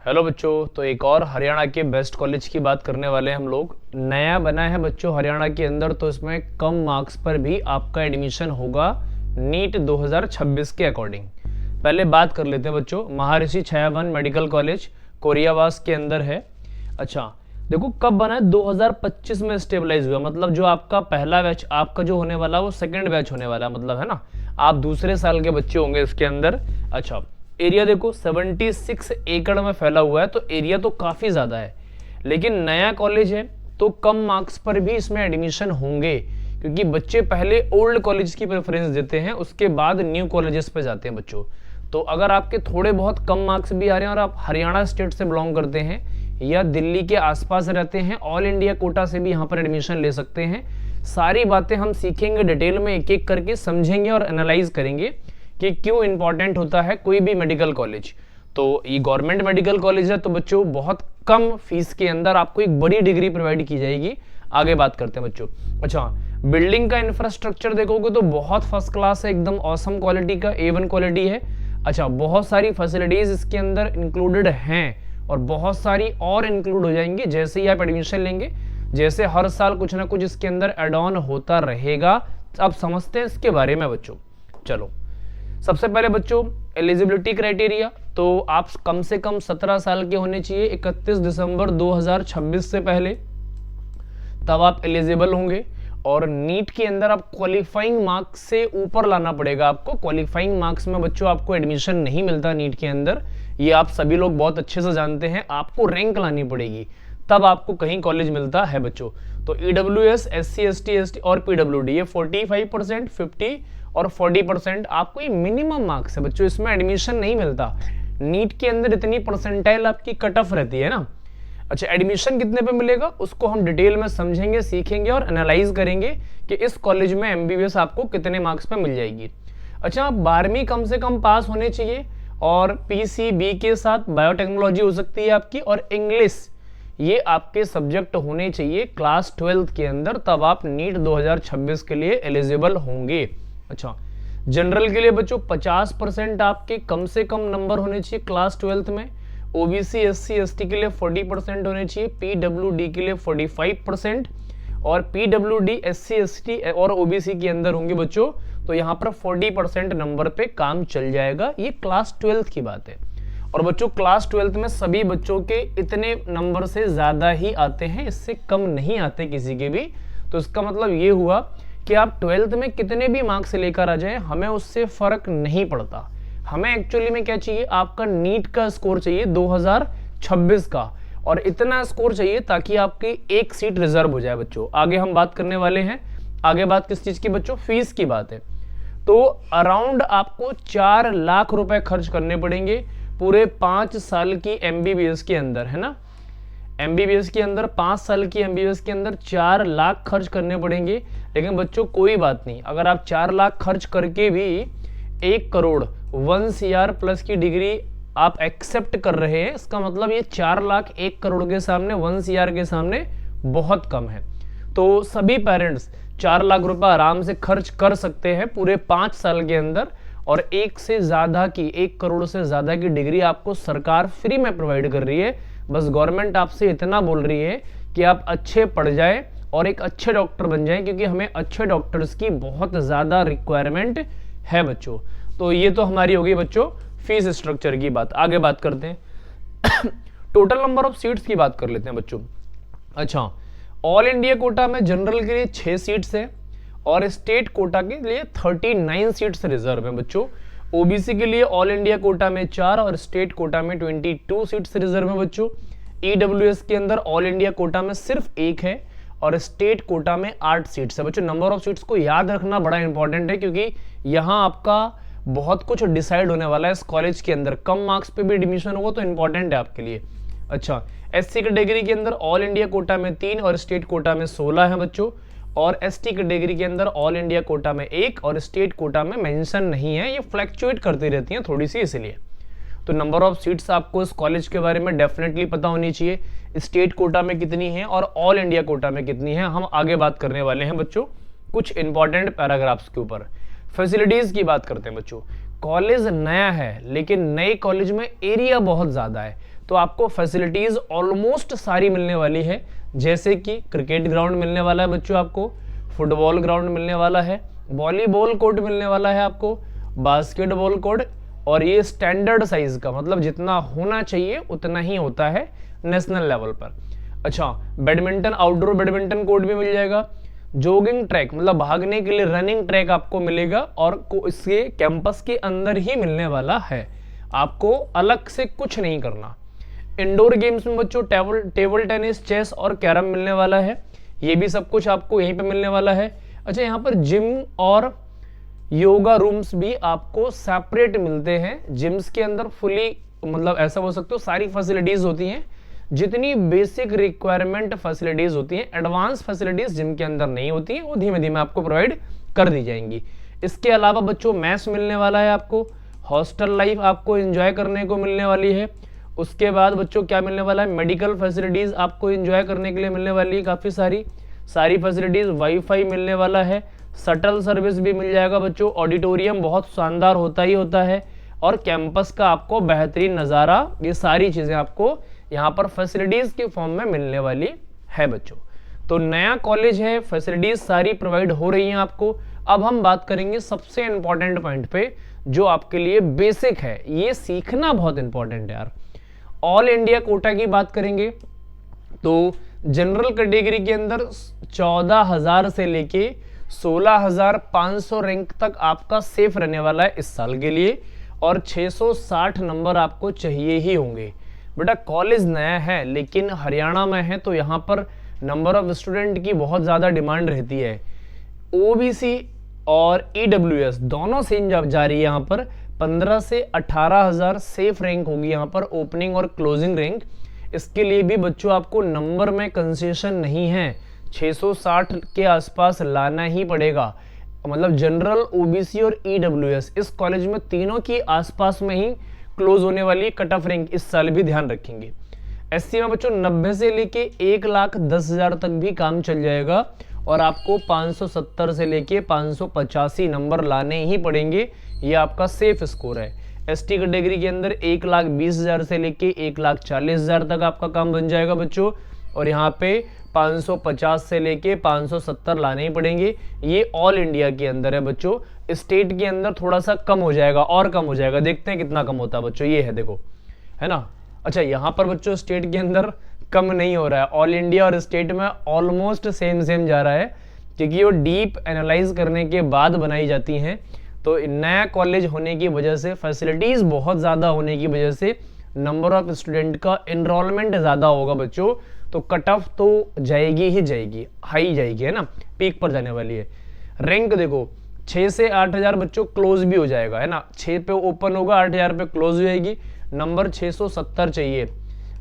Hello बच्चों, तो एक और हरियाणा के बेस्ट कॉलेज की बात करने वाले हैं हम लोग। नया बना है बच्चों हरियाणा के अंदर, तो इसमें कम मार्क्स पर भी आपका एडमिशन होगा नीट 2026 के अकॉर्डिंग। पहले बात कर लेते हैं बच्चों, महर्षि छायावन मेडिकल कॉलेज कोरियावास के अंदर है। अच्छा देखो कब बना है, 2025 में स्टेबलाइज हुआ, मतलब जो आपका पहला बैच आपका जो होने वाला वो सेकेंड बैच होने वाला, मतलब है ना, आप दूसरे साल के बच्चे होंगे इसके अंदर। अच्छा एरिया देखो 76 एकड़ में फैला हुआ है, तो एरिया तो काफ़ी ज़्यादा है, लेकिन नया कॉलेज है तो कम मार्क्स पर भी इसमें एडमिशन होंगे, क्योंकि बच्चे पहले ओल्ड कॉलेज की प्रेफरेंस देते हैं, उसके बाद न्यू कॉलेजेस पे जाते हैं बच्चों। तो अगर आपके थोड़े बहुत कम मार्क्स भी आ रहे हैं और आप हरियाणा स्टेट से बिलोंग करते हैं या दिल्ली के आसपास रहते हैं, ऑल इंडिया कोटा से भी यहाँ पर एडमिशन ले सकते हैं। सारी बातें हम सीखेंगे डिटेल में, एक एक करके समझेंगे और एनालाइज करेंगे कि क्यों इंपॉर्टेंट होता है कोई भी मेडिकल कॉलेज। तो ये गवर्नमेंट मेडिकल कॉलेज है, तो बच्चों बहुत कम फीस के अंदर आपको एक बड़ी डिग्री प्रोवाइड की जाएगी। आगे बात करते हैं बच्चों। अच्छा बिल्डिंग का इंफ्रास्ट्रक्चर देखोगे तो बहुत फर्स्ट क्लास है, एकदम ऑसम क्वालिटी का, A1 क्वालिटी है। अच्छा बहुत सारी फैसिलिटीज इसके अंदर इंक्लूडेड हैं और बहुत सारी और इंक्लूड हो जाएंगी जैसे ही आप एडमिशन लेंगे। जैसे हर साल कुछ ना कुछ इसके अंदर एड ऑन होता रहेगा। आप समझते हैं इसके बारे में बच्चों। चलो सबसे पहले बच्चों एलिजिबिलिटी क्राइटेरिया, तो आप कम से कम 17 साल के होने चाहिए 31 दिसंबर 2026 से पहले, तब आप एलिजिबल होंगे। और नीट के अंदर आप क्वालिफाइंग मार्क्स से ऊपर लाना पड़ेगा आपको। क्वालिफाइंग मार्क्स में बच्चों आपको एडमिशन नहीं मिलता नीट के अंदर, ये आप सभी लोग बहुत अच्छे से जानते हैं। आपको रैंक लानी पड़ेगी तब आपको कहीं कॉलेज मिलता है बच्चों। तो EWS SC ST ST और PWD ये 45%, 50 और 40% आपको ये मिनिमम मार्क्स है बच्चों, इसमें एडमिशन नहीं मिलता। नीट के अंदर इतनी परसेंटाइल आपकी कट ऑफ रहती है ना। अच्छा एडमिशन कितने पे मिलेगा उसको हम डिटेल में समझेंगे, सीखेंगे और एनालाइज करेंगे कि इस कॉलेज में MBBS आपको कितने मार्क्स पे मिल जाएगी। अच्छा 12वीं कम से कम पास होने चाहिए और PCB के साथ बायोटेक्नोलॉजी हो सकती है आपकी, और इंग्लिश ये आपके सब्जेक्ट होने चाहिए क्लास 12th के अंदर, तब आप नीट 2026 के लिए एलिजिबल होंगे। अच्छा जनरल के लिए बच्चों 50% आपके कम से कम नंबर होने चाहिए क्लास 12th में। OBC SC ST के लिए 40% होने चाहिए, PWD के लिए 45% और PWD SC ST और OBC के अंदर होंगे बच्चों, तो यहाँ पर 40% नंबर पे काम चल जाएगा। ये क्लास 12th की बात है। और बच्चों क्लास 12th में सभी बच्चों के इतने नंबर से ज़्यादा ही आते हैं, इससे कम नहीं आते किसी के भी। तो इसका मतलब ये हुआ कि आप 12th में कितने भी मार्क्स लेकर आ जाएं, हमें उससे फर्क नहीं पड़ता। हमें एक्चुअली में क्या चाहिए, आपका नीट का स्कोर चाहिए 2026 का, और इतना स्कोर चाहिए ताकि आपकी एक सीट रिजर्व हो जाए बच्चों। आगे हम बात करने वाले हैं। आगे बात किस चीज की बच्चों, फीस की बात है। तो अराउंड आपको 4 लाख रुपए खर्च करने पड़ेंगे पूरे 5 साल की MBBS के अंदर, है ना। MBBS के अंदर 5 साल की MBBS के अंदर 4 लाख खर्च करने पड़ेंगे। लेकिन बच्चों कोई बात नहीं, अगर आप 4 लाख खर्च करके भी 1 करोड़ 1 CR प्लस की डिग्री आप एक्सेप्ट कर रहे हैं, इसका मतलब ये 4 लाख 1 करोड़ के सामने 1 CR के सामने बहुत कम है। तो सभी पेरेंट्स 4 लाख रुपए आराम से खर्च कर सकते हैं पूरे 5 साल के अंदर, और 1 करोड़ से ज़्यादा की डिग्री आपको सरकार फ्री में प्रोवाइड कर रही है। बस गवर्नमेंट आपसे इतना बोल रही है कि आप अच्छे पढ़ जाएं और एक अच्छे डॉक्टर बन जाएं, क्योंकि हमें अच्छे डॉक्टर्स की बहुत ज़्यादा रिक्वायरमेंट है बच्चों। तो ये तो हमारी होगी बच्चों फीस स्ट्रक्चर की बात। आगे बात करते हैं टोटल नंबर ऑफ सीट्स की बात कर लेते हैं बच्चों। अच्छा ऑल इंडिया कोटा में जनरल के लिए 6 सीट्स है और स्टेट कोटा के लिए 39 सीट्स रिजर्व है बच्चों। OBC के लिए ऑल इंडिया कोटा में 4 और स्टेट कोटा में 22 सीट्स रिजर्व है बच्चों। EWS के अंदर ऑल इंडिया कोटा में सिर्फ 1 है और स्टेट कोटा में 8 सीट्स है बच्चों। नंबर ऑफ सीट्स को याद रखना बड़ा इंपॉर्टेंट है, क्योंकि यहाँ आपका बहुत कुछ डिसाइड होने वाला है इस कॉलेज के अंदर। कम मार्क्स पे भी एडमिशन होगा तो इंपॉर्टेंट है आपके लिए। अच्छा SC कैटेगरी के अंदर ऑल इंडिया कोटा में 3 और स्टेट कोटा में 16 है बच्चों, और ST कैटेगरी के अंदर ऑल इंडिया कोटा में 1 और स्टेट कोटा में मेंशन नहीं है। ये फ्लैक्चुएट करती रहती हैं थोड़ी सी, इसलिए। तो नंबर ऑफ सीट्स आपको इस कॉलेज के बारे में डेफिनेटली पता होनी चाहिए, स्टेट कोटा में कितनी है और ऑल इंडिया कोटा में कितनी है। हम आगे बात करने वाले हैं बच्चों कुछ इंपॉर्टेंट पैराग्राफ्स के ऊपर। फैसिलिटीज की बात करते हैं बच्चों। कॉलेज नया है, लेकिन नए कॉलेज में एरिया बहुत ज़्यादा है, तो आपको फैसिलिटीज ऑलमोस्ट सारी मिलने वाली है, जैसे कि क्रिकेट ग्राउंड मिलने वाला है बच्चों आपको, फुटबॉल ग्राउंड मिलने वाला है, वॉलीबॉल कोर्ट मिलने वाला है आपको, बास्केटबॉल कोर्ट, और ये स्टैंडर्ड साइज का, मतलब जितना होना चाहिए उतना ही होता है नेशनल लेवल पर। अच्छा, बैडमिंटन, आउटडोर बैडमिंटन कोर्ट भी मिल जाएगा, जॉगिंग ट्रैक मतलब भागने के लिए रनिंग ट्रैक आपको मिलेगा और इसके कैंपस के अंदर ही मिलने वाला है, आपको अलग से कुछ नहीं करना। इंडोर गेम्स में बच्चों टेबल टेनिस, चेस और कैरम मिलने वाला है, ये भी सब कुछ आपको यहीं पे मिलने वाला है। अच्छा, यहाँ पर जिम और योगा रूम्स भी आपको सेपरेट मिलते हैं। जिम्स के अंदर फुली मतलब ऐसा बोल सकते हो सारी फैसिलिटीज होती हैं, जितनी बेसिक रिक्वायरमेंट फैसिलिटीज होती हैं, एडवांस फैसिलिटीज जिम के अंदर नहीं होती हैं, वो धीमे धीमे आपको प्रोवाइड कर दी जाएंगी। इसके अलावा बच्चों मैस मिलने वाला है आपको, हॉस्टल लाइफ आपको एंजॉय करने को मिलने वाली है। उसके बाद बच्चों क्या मिलने वाला है, मेडिकल फैसिलिटीज आपको एंजॉय करने के लिए मिलने वाली है काफ़ी सारी फैसिलिटीज, वाईफाई मिलने वाला है, शटल सर्विस भी मिल जाएगा बच्चों, ऑडिटोरियम बहुत शानदार होता ही होता है, और कैंपस का आपको बेहतरीन नज़ारा, ये सारी चीज़ें आपको यहाँ पर फैसिलिटीज़ के फॉर्म में मिलने वाली है बच्चों। तो नया कॉलेज है, फैसिलिटीज़ सारी प्रोवाइड हो रही हैं आपको। अब हम बात करेंगे सबसे इंपॉर्टेंट पॉइंट पे, जो आपके लिए बेसिक है, ये सीखना बहुत इंपॉर्टेंट है यार। ऑल इंडिया कोटा की बात करेंगे तो जनरल कैटेगरी के अंदर 14,000 से लेके 16,500 रैंक तक आपका सेफ रहने वाला है इस साल के लिए, और 660 नंबर आपको चाहिए ही होंगे। बेटा कॉलेज नया है लेकिन हरियाणा में है, तो यहाँ पर नंबर ऑफ स्टूडेंट की बहुत ज़्यादा डिमांड रहती है। ओबीसी और ईडब्ल्यूएस दोनों सेम जा रही है यहाँ पर, 15 से 18,000 सेफ रैंक होगी यहाँ पर, ओपनिंग और क्लोजिंग रैंक। इसके लिए भी बच्चों आपको नंबर में कंसेशन नहीं है, 660 के आसपास लाना ही पड़ेगा। मतलब जनरल, ओबीसी और ईडब्ल्यूएस इस कॉलेज में तीनों की आसपास में ही क्लोज होने वाली कट ऑफ रैंक इस साल भी ध्यान रखेंगे। एससी में बच्चों 90 से लेके 1,10,000 तक भी काम चल जाएगा, और आपको 570 से लेके 585 नंबर लाने ही पड़ेंगे, ये आपका सेफ स्कोर है। एसटी कैटेगरी के अंदर 1,20,000 से लेके 1,40,000 तक आपका काम बन जाएगा बच्चों, और यहाँ पे 550 से लेके 570 लाने ही पड़ेंगे। ये ऑल इंडिया के अंदर है बच्चों, स्टेट के अंदर थोड़ा सा कम हो जाएगा, और कम हो जाएगा, देखते हैं कितना कम होता है बच्चों, ये है देखो, है ना। अच्छा, यहाँ पर बच्चों स्टेट के अंदर कम नहीं हो रहा है, ऑल इंडिया और स्टेट में ऑलमोस्ट सेम जा रहा है, क्योंकि वो डीप एनालाइज करने के बाद बनाई जाती हैं। तो नया कॉलेज होने की वजह से, फैसिलिटीज़ बहुत ज़्यादा होने की वजह से, नंबर ऑफ स्टूडेंट का एनरोलमेंट ज़्यादा होगा बच्चों, तो कट ऑफ तो जाएगी ही जाएगी, हाई जाएगी, है ना, पीक पर जाने वाली है। रैंक देखो 6 से 8,000 बच्चों क्लोज भी हो जाएगा, है ना, 6 पे ओपन होगा, 8,000 पे क्लोज हो जाएगी, नंबर 670 चाहिए।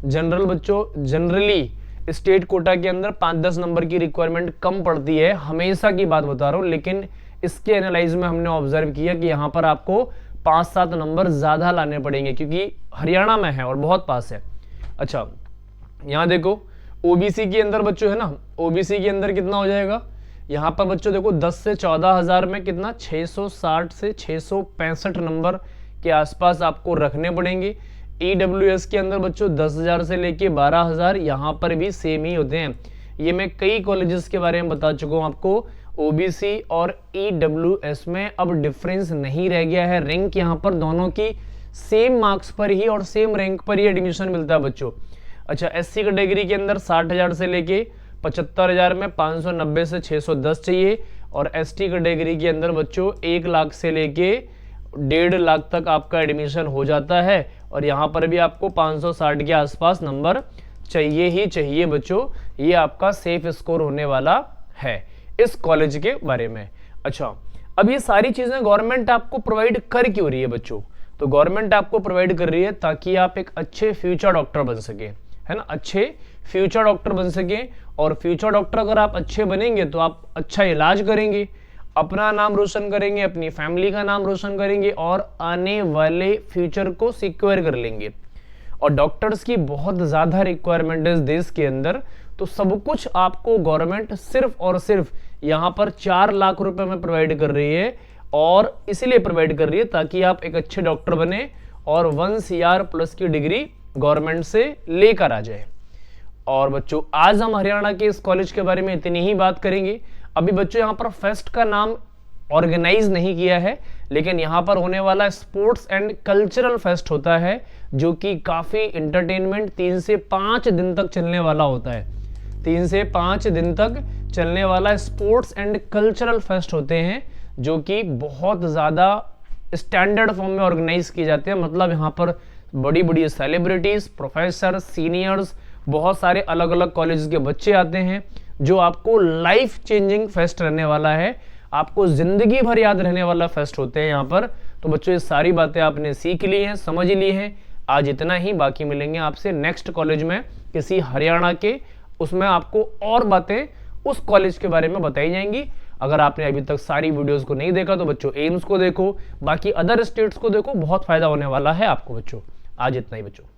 जनरल बच्चों, जनरली स्टेट कोटा के अंदर 5-10 नंबर की रिक्वायरमेंट कम पड़ती है, हमेशा की बात बता रहा हूँ, लेकिन इसके एनालाइज में हमने ऑब्जर्व किया कि यहाँ पर आपको 5-7 नंबर ज़्यादा लाने पड़ेंगे, क्योंकि हरियाणा में है और बहुत पास है। अच्छा, यहाँ देखो ओबीसी के अंदर बच्चों, है ना, ओबीसी के अंदर कितना हो जाएगा, यहाँ पर बच्चों देखो 10 से 14,000 में कितना, 660 से 665 नंबर के आसपास आपको रखने पड़ेंगे। ईडब्ल्यूएस के अंदर बच्चों 10,000 से लेके 12,000, यहाँ पर भी सेम ही होते हैं। ये मैं कई कॉलेजेस के बारे में बता चुका हूँ आपको। ओबीसी और ईडब्ल्यूएस में अब डिफरेंस नहीं रह गया है, रैंक यहाँ पर दोनों की सेम मार्क्स पर ही और सेम रैंक पर ही एडमिशन मिलता है बच्चों। अच्छा, एससी कैटेगरी के अंदर 60,000 से लेके 75,000 में 590 से 610 चाहिए, और एसटी कैटेगरी के अंदर बच्चों 1 लाख से लेके 1.5 लाख तक आपका एडमिशन हो जाता है, और यहाँ पर भी आपको 560 के आसपास नंबर चाहिए ही चाहिए बच्चों। ये आपका सेफ स्कोर होने वाला है इस कॉलेज के बारे में। अच्छा, अब ये सारी चीजें गवर्नमेंट आपको प्रोवाइड कर क्यों रही है बच्चों, तो गवर्नमेंट आपको प्रोवाइड कर रही है ताकि आप एक अच्छे फ्यूचर डॉक्टर बन सके, है ना, अच्छे फ्यूचर डॉक्टर बन सके। और फ्यूचर डॉक्टर अगर आप अच्छे बनेंगे तो आप अच्छा इलाज करेंगे, अपना नाम रोशन करेंगे, अपनी फैमिली का नाम रोशन करेंगे, और आने वाले फ्यूचर को सिक्योर कर लेंगे। और डॉक्टर्स की बहुत ज़्यादा रिक्वायरमेंट है देश के अंदर, तो सब कुछ आपको गवर्नमेंट सिर्फ और सिर्फ यहाँ पर 4 लाख रुपए में प्रोवाइड कर रही है, और इसीलिए प्रोवाइड कर रही है ताकि आप एक अच्छे डॉक्टर बने और 1 CR+ की डिग्री गवर्नमेंट से लेकर आ जाए। और बच्चों आज हम हरियाणा के इस कॉलेज के बारे में इतनी ही बात करेंगे। अभी बच्चों यहाँ पर फेस्ट का नाम ऑर्गेनाइज नहीं किया है, लेकिन यहाँ पर होने वाला स्पोर्ट्स एंड कल्चरल फेस्ट होता है, जो कि काफ़ी इंटरटेनमेंट 3 से 5 दिन तक चलने वाला होता है। 3 से 5 दिन तक चलने वाला स्पोर्ट्स एंड कल्चरल फेस्ट होते हैं, जो कि बहुत ज़्यादा स्टैंडर्ड फॉर्म में ऑर्गेनाइज किए जाते हैं। मतलब यहाँ पर बड़ी बड़ी सेलिब्रिटीज़, प्रोफेसर, सीनियर्स, बहुत सारे अलग अलग कॉलेज के बच्चे आते हैं, जो आपको लाइफ चेंजिंग फेस्ट रहने वाला है, आपको जिंदगी भर याद रहने वाला फेस्ट होते हैं यहाँ पर। तो बच्चों ये सारी बातें आपने सीख ली हैं, समझ ली हैं। आज इतना ही, बाकी मिलेंगे आपसे नेक्स्ट कॉलेज में किसी हरियाणा के, उसमें आपको और बातें उस कॉलेज के बारे में बताई जाएंगी। अगर आपने अभी तक सारी वीडियोस को नहीं देखा तो बच्चों एम्स को देखो, बाकी अदर स्टेट्स को देखो, बहुत फायदा होने वाला है आपको बच्चों। आज इतना ही बच्चों।